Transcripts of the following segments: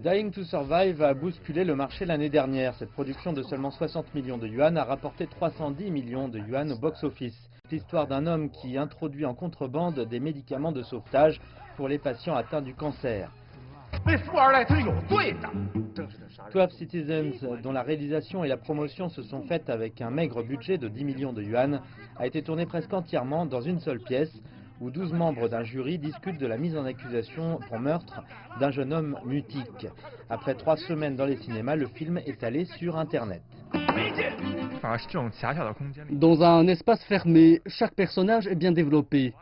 Dying to Survive a bousculé le marché l'année dernière. Cette production de seulement 60 millions de yuan a rapporté 310 millions de yuan au box-office. L'histoire d'un homme qui introduit en contrebande des médicaments de sauvetage pour les patients atteints du cancer. 12 Citizens, dont la réalisation et la promotion se sont faites avec un maigre budget de 10 millions de yuan, a été tourné presque entièrement dans une seule pièce, où 12 membres d'un jury discutent de la mise en accusation pour meurtre d'un jeune homme mutique. Après 3 semaines dans les cinémas, le film est allé sur Internet. Dans un espace fermé, chaque personnage est bien développé.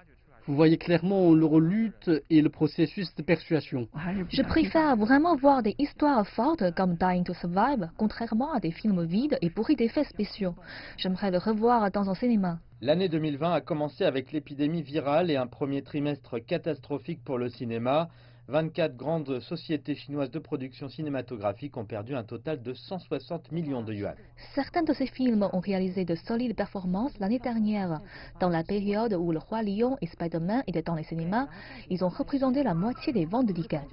Vous voyez clairement leur lutte et le processus de persuasion. Je préfère vraiment voir des histoires fortes comme Dying to Survive, contrairement à des films vides et pourris d'effets spéciaux. J'aimerais le revoir dans un cinéma. L'année 2020 a commencé avec l'épidémie virale et un premier trimestre catastrophique pour le cinéma. 24 grandes sociétés chinoises de production cinématographique ont perdu un total de 160 millions de yuan. Certains de ces films ont réalisé de solides performances l'année dernière. Dans la période où Le Roi Lion et Spider-Man étaient dans les cinémas, ils ont représenté la moitié des ventes de tickets.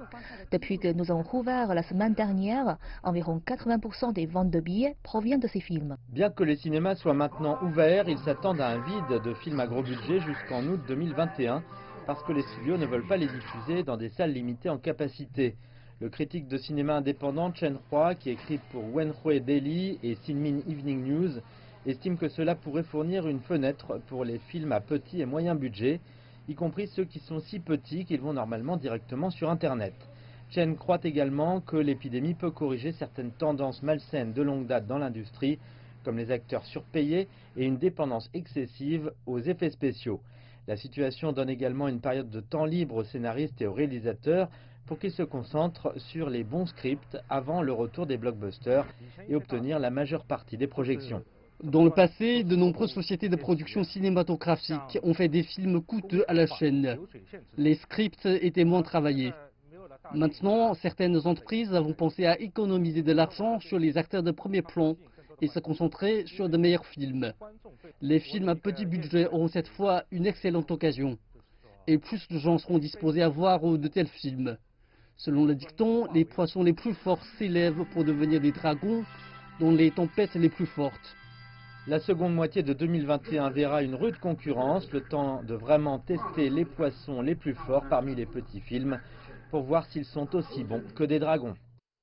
Depuis que nous avons rouvert la semaine dernière, environ 80% des ventes de billets proviennent de ces films. Bien que les cinémas soient maintenant ouverts, ils s'attendent à un vide de films à gros budget jusqu'en août 2021. Parce que les studios ne veulent pas les diffuser dans des salles limitées en capacité. Le critique de cinéma indépendant Chen Hua, qui écrit pour Wenhui Daily et Sinmin Evening News, estime que cela pourrait fournir une fenêtre pour les films à petit et moyen budget, y compris ceux qui sont si petits qu'ils vont normalement directement sur Internet. Chen croit également que l'épidémie peut corriger certaines tendances malsaines de longue date dans l'industrie, comme les acteurs surpayés et une dépendance excessive aux effets spéciaux. La situation donne également une période de temps libre aux scénaristes et aux réalisateurs pour qu'ils se concentrent sur les bons scripts avant le retour des blockbusters et obtenir la majeure partie des projections. Dans le passé, de nombreuses sociétés de production cinématographique ont fait des films coûteux à la chaîne. Les scripts étaient moins travaillés. Maintenant, certaines entreprises vont penser à économiser de l'argent sur les acteurs de premier plan et se concentrer sur de meilleurs films. Les films à petit budget auront cette fois une excellente occasion. Et plus de gens seront disposés à voir de tels films. Selon le dicton, les poissons les plus forts s'élèvent pour devenir des dragons dans les tempêtes les plus fortes. La seconde moitié de 2021 verra une rude concurrence, le temps de vraiment tester les poissons les plus forts parmi les petits films pour voir s'ils sont aussi bons que des dragons.